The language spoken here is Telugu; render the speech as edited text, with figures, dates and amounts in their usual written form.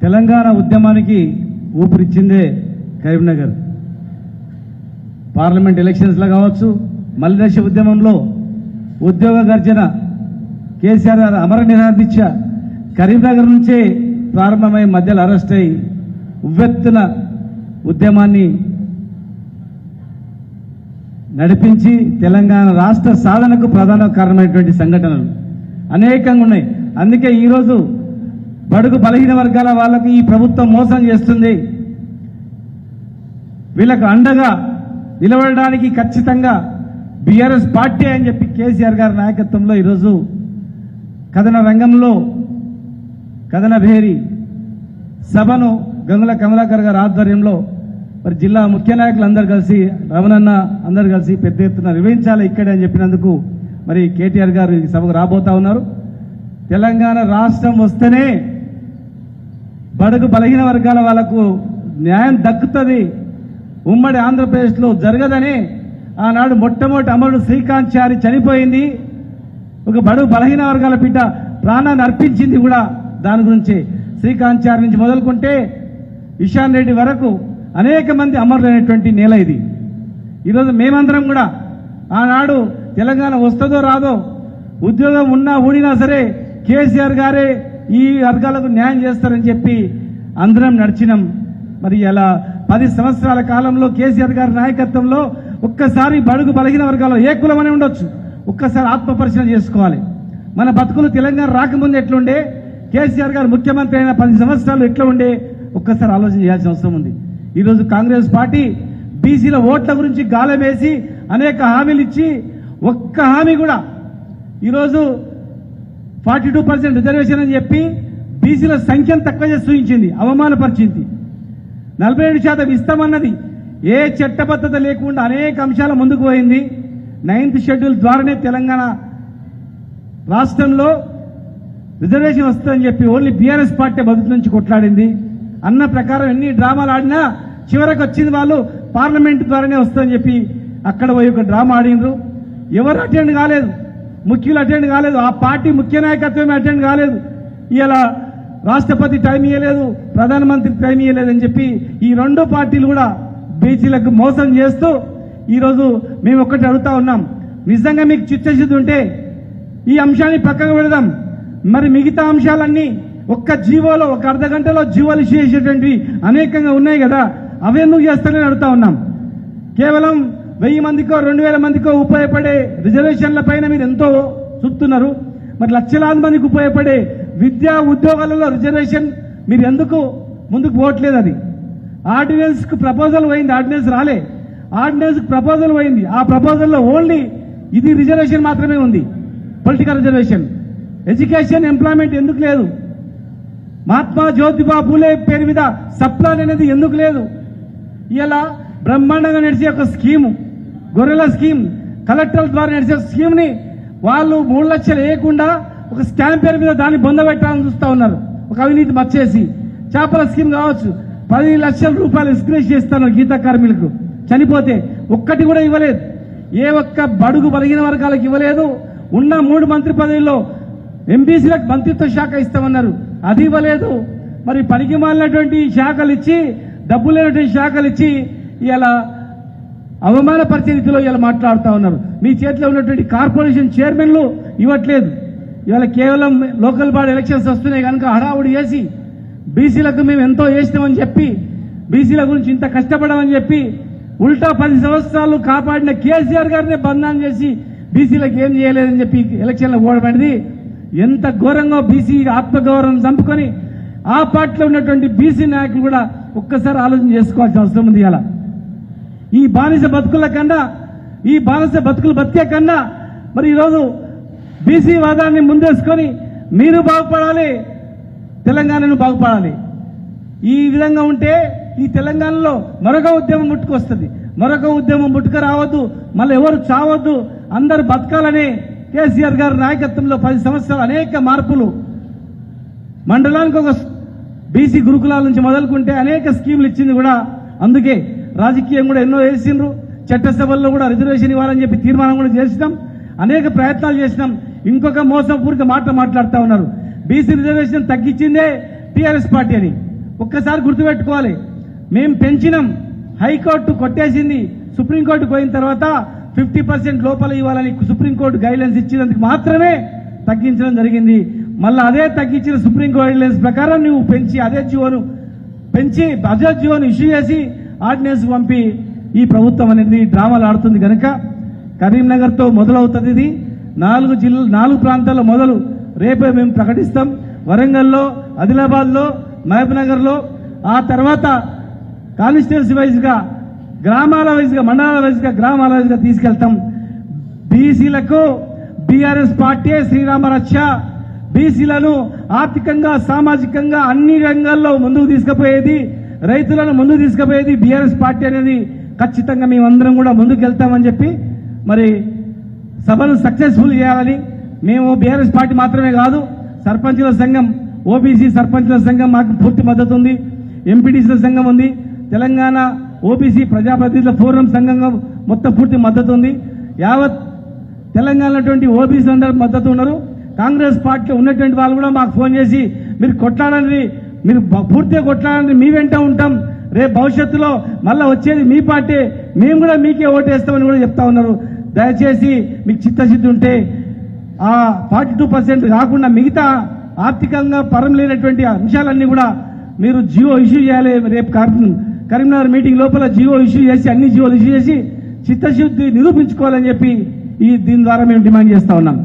తెలంగాణ ఉద్యమానికి ఊపిరిచ్చిందే కరీంనగర్. పార్లమెంట్ ఎలక్షన్స్లో కావచ్చు, మలిదశ ఉద్యమంలో ఉద్యోగ గర్జన, కేసీఆర్ గారు అమర నిరాదీక్ష కరీంనగర్ నుంచే ప్రారంభమై మధ్యలో అరెస్ట్ అయి ఉవ్వెత్తున ఉద్యమాన్ని నడిపించి తెలంగాణ రాష్ట్ర సాధనకు ప్రధాన కారణమైనటువంటి సంఘటనలు అనేకంగా ఉన్నాయి. అందుకే ఈరోజు బడుగు బలహీన వర్గాల వాళ్ళకి ఈ ప్రభుత్వం మోసం చేస్తుంది. వీళ్ళకు అండగా నిలబడడానికి ఖచ్చితంగా బీఆర్ఎస్ పార్టీ అని చెప్పి కేసీఆర్ గారి నాయకత్వంలో ఈరోజు కథన రంగంలో కథన భేరి సభను గంగుల కమలాకర్ గారి ఆధ్వర్యంలో మరి జిల్లా ముఖ్య నాయకులు అందరు కలిసి, రమణన్న అందరు కలిసి పెద్ద ఎత్తున నిర్వహించాలి ఇక్కడే అని చెప్పినందుకు మరి కేటీఆర్ గారు ఈ సభకు రాబోతా ఉన్నారు. తెలంగాణ రాష్ట్రం వస్తేనే బడుగు బలహీన వర్గాల వాళ్లకు న్యాయం దక్కుతుంది, ఉమ్మడి ఆంధ్రప్రదేశ్లో జరగదని ఆనాడు మొట్టమొదటి అమరుడు శ్రీకాంత్ చారి చనిపోయింది. ఒక బడుగు బలహీన వర్గాల బిడ్డ ప్రాణాన్ని అర్పించింది కూడా దాని గురించి. శ్రీకాంత్ చారి నుంచి మొదలుకుంటే ఇషాన్ రెడ్డి వరకు అనేక మంది అమరులైనటువంటి నేల ఇది. ఈరోజు మేమందరం కూడా ఆనాడు తెలంగాణ వస్తుందో రాదో, ఉద్యోగం ఉన్నా ఊడినా సరే కేసీఆర్ గారే ఈ వర్గాలకు న్యాయం చేస్తారని చెప్పి అందరం నడిచినాం. మరి ఇలా 10 సంవత్సరాల కాలంలో కేసీఆర్ గారి నాయకత్వంలో ఒక్కసారి బడుగు బలహీన వర్గాల్లో ఏ కులమనే ఉండొచ్చు, ఒక్కసారి ఆత్మ పరిశీలన చేసుకోవాలి. మన బతుకులు తెలంగాణ రాకముందు ఎట్లుండే, కేసీఆర్ గారు ముఖ్యమంత్రి అయిన 10 సంవత్సరాలు ఎట్లా ఉండే ఒక్కసారి ఆలోచన చేయాల్సిన అవసరం ఉంది. ఈరోజు కాంగ్రెస్ పార్టీ బీసీల ఓట్ల గురించి గాలం వేసి అనేక హామీలు ఇచ్చి ఒక్క హామీ కూడా ఈరోజు 42% రిజర్వేషన్ అని చెప్పి బీసీల సంఖ్యను తక్కువ చేసి చూపించింది, అవమానపరిచింది. 47% ఇస్తామన్నది ఏ చట్టబద్ధత లేకుండా అనేక అంశాల ముందుకు పోయింది. 9th షెడ్యూల్ ద్వారానే తెలంగాణ రాష్ట్రంలో రిజర్వేషన్ వస్తుందని చెప్పి ఓన్లీ బీఆర్ఎస్ పార్టీ బదులు నుంచి కొట్లాడింది. అన్న ప్రకారం ఎన్ని డ్రామాలు ఆడినా చివరకు వచ్చింది వాళ్ళు పార్లమెంట్ ద్వారానే వస్తుందని చెప్పి అక్కడ పోయి ఒక డ్రామా ఆడినరు. ఎవరు అటెండ్ కాలేదు, ముఖ్యులు అటెండ్ కాలేదు, ఆ పార్టీ ముఖ్య నాయకత్వమే అటెండ్ కాలేదు. ఇలా రాష్ట్రపతి టైం ఇవ్వలేదు, ప్రధానమంత్రి టైం ఇవ్వలేదని చెప్పి ఈ 2 పార్టీలు కూడా బీసీలకు మోసం చేస్తూ ఈరోజు మేము ఒక్కటి అడుగుతా ఉన్నాం, నిజంగా మీకు చిత్తశుద్ధి ఉంటే ఈ అంశాన్ని పక్కకు పెడదాం. మరి మిగతా అంశాలన్నీ ఒక్క జీవోలో ఒక అర్ధ గంటలో జీవోలు చేసేటువంటి అనేకంగా ఉన్నాయి కదా, అవెందుకు చేస్తారని అడుగుతా ఉన్నాం. కేవలం 1000 మందికో 2000 మందికో ఉపయోగపడే రిజర్వేషన్ల పైన మీరు ఎంతో చూస్తున్నారు. మరి లక్షలాది మందికి ఉపయోగపడే విద్యా ఉద్యోగాలలో రిజర్వేషన్ మీరు ఎందుకు ముందుకు పోవట్లేదు? అది ఆర్డినెన్స్కు ప్రపోజల్ పోయింది, ఆర్డినెన్స్ రాలే, ఆర్డినెన్స్కు ప్రపోజల్ పోయింది. ఆ ప్రపోజల్లో ఓన్లీ ఇది రిజర్వేషన్ మాత్రమే ఉంది, పొలిటికల్ రిజర్వేషన్. ఎడ్యుకేషన్ ఎంప్లాయ్మెంట్ ఎందుకు లేదు? మహాత్మా జ్యోతిబా పూలే పేరు మీద సప్లాన్ అనేది ఎందుకు లేదు? ఇలా బ్రహ్మాండంగా నడిచే ఒక స్కీము, గొర్రెల స్కీమ్, కలెక్టర్ల ద్వారా నడిచే స్కీమ్ని వాళ్ళు 3 లక్షలు వేయకుండా ఒక స్కామ్ పేరు మీద దాన్ని బొందబెట్టాలని చూస్తూ ఉన్నారు. ఒక అవినీతి మచ్చేసి చేపల స్కీమ్ కావచ్చు, 10 లక్షల రూపాయలు ఎక్స్ప్రెస్ చేస్తాను గీతా కార్మికులకు చనిపోతే ఒక్కటి కూడా ఇవ్వలేదు. ఏ ఒక్క బడుగు బలహీన వర్గాలకు ఇవ్వలేదు. ఉన్న 3 మంత్రి పదవుల్లో ఎంబీసీలకు మంత్రిత్వ శాఖ ఇస్తామన్నారు, అది ఇవ్వలేదు. మరి పనికి మాలినటువంటి శాఖలు ఇచ్చి, డబ్బు లేనటువంటి శాఖలు ఇచ్చి ఇలా అవమానపరిచే రీతిలో ఇలా మాట్లాడుతూ ఉన్నారు. మీ చేతిలో ఉన్నటువంటి కార్పొరేషన్ చైర్మన్లు ఇవ్వట్లేదు. ఇవాళ కేవలం లోకల్ బాడీ ఎలక్షన్స్ వస్తున్నాయి కనుక హడావుడి చేసి బీసీలకు మేము ఎంతో చేసినామని చెప్పి, బీసీల గురించి ఇంత కష్టపడమని చెప్పి ఉల్టా 10 సంవత్సరాలు కాపాడిన కేసీఆర్ గారినే బంధనం చేసి బీసీలకు ఏం చేయలేదని చెప్పి ఎలక్షన్లో ఓడబడింది. ఎంత ఘోరంగా బీసీ ఆత్మగౌరవం చంపుకొని ఆ పార్టీలో ఉన్నటువంటి బీసీ నాయకులు కూడా ఒక్కసారి ఆలోచన చేసుకోవాల్సిన అవసరం ఉంది. ఇలా ఈ బానిస బతుకుల కన్నా, ఈ బానిస బతుకులు బతికే కన్నా మరి ఈరోజు బీసీ వాదాన్ని ముందేసుకొని మీరు బాగుపడాలి, తెలంగాణను బాగుపడాలి. ఈ విధంగా ఉంటే ఈ తెలంగాణలో మరొక ఉద్యమం ముట్టుకొస్తుంది. మరొక ఉద్యమం ముట్టుకు రావద్దు, మళ్ళీ ఎవరు చావద్దు, అందరూ బతకాలని కేసీఆర్ గారి నాయకత్వంలో 10 సంవత్సరాలు అనేక మార్పులు, మండలానికి ఒక బీసీ గురుకులాల నుంచి మొదలుకుంటే అనేక స్కీములు ఇచ్చింది కూడా. అందుకే రాజకీయం కూడా ఎన్నో వేసిండ్రు. చట్టసభల్లో కూడా రిజర్వేషన్ ఇవ్వాలని చెప్పి తీర్మానం కూడా చేసినాం, అనేక ప్రయత్నాలు చేసినాం. ఇంకొక మోసపూరిత మాట మాట్లాడుతూ ఉన్నారు, బీసీ రిజర్వేషన్ తగ్గించిందే టీఆర్ఎస్ పార్టీ అని. ఒక్కసారి గుర్తుపెట్టుకోవాలి, మేము పెంచినాం, హైకోర్టు కొట్టేసింది, సుప్రీంకోర్టు పోయిన తర్వాత 50% లోపల ఇవ్వాలని సుప్రీంకోర్టు గైడ్లైన్స్ ఇచ్చినందుకు మాత్రమే తగ్గించడం జరిగింది. మళ్ళీ అదే తగ్గించిన సుప్రీంకోర్టు గైడ్లైన్స్ ప్రకారం నువ్వు పెంచి అదే జీవోను ఇష్యూ చేసి ఆర్డినెన్స్ పంపి ఈ ప్రభుత్వం అనేది డ్రామాలు ఆడుతుంది కనుక కరీంనగర్తో మొదలవుతుంది. ఇది 4 ప్రాంతాల్లో మొదలు రేపే మేము ప్రకటిస్తాం. వరంగల్లో, ఆదిలాబాద్లో, మహబూబ్నగర్లో, ఆ తర్వాత కాన్స్టిట్యున్సీ వైజ్గా, గ్రామాల వైజ్గా, మండలాల వైజ్గా, గ్రామాల వైజ్గా తీసుకెళ్తాం. బీసీలకు బీఆర్ఎస్ పార్టీ శ్రీరామ రక్ష. బీసీలను ఆర్థికంగా, సామాజికంగా అన్ని రంగాల్లో ముందుకు తీసుకుపోయేది, రైతులను ముందుకు తీసుకుపోయేది బీఆర్ఎస్ పార్టీ అనేది ఖచ్చితంగా మేమందరం కూడా ముందుకు వెళ్తామని చెప్పి మరి సభను సక్సెస్ఫుల్ చేయాలని మేము బీఆర్ఎస్ పార్టీ మాత్రమే కాదు, సర్పంచుల సంఘం, ఓబీసీ సర్పంచుల సంఘం మాకు పూర్తి మద్దతు ఉంది, ఎంపీటీసీల సంఘం ఉంది, తెలంగాణ ఓబీసీ ప్రజాప్రతినిధుల ఫోరం సంఘంగా మొత్తం పూర్తి మద్దతు ఉంది. యావత్ తెలంగాణటువంటి ఓబీసీ అందరూ మద్దతు ఉన్నారు. కాంగ్రెస్ పార్టీలో ఉన్నటువంటి వాళ్ళు కూడా మాకు ఫోన్ చేసి మీరు కొట్లాడండి, మీరు పూర్తిగా కొట్లాడండి, మీ వెంట ఉంటాం, రేపు భవిష్యత్తులో మళ్ళీ వచ్చేది మీ పార్టీ, మేము కూడా మీకే ఓటేస్తామని కూడా చెప్తా ఉన్నారు. దయచేసి మీకు చిత్తశుద్ధి ఉంటే ఆ 42% కాకుండా మిగతా ఆర్థికంగా పరం లేనటువంటి అంశాలన్నీ కూడా మీరు జియో ఇష్యూ చేయాలి. రేపు కరీంనగర్ మీటింగ్ లోపల జియో ఇష్యూ చేసి అన్ని జియోలు ఇష్యూ చేసి చిత్తశుద్ధి నిరూపించుకోవాలని చెప్పి దీని ద్వారా మేము డిమాండ్ చేస్తా ఉన్నాం.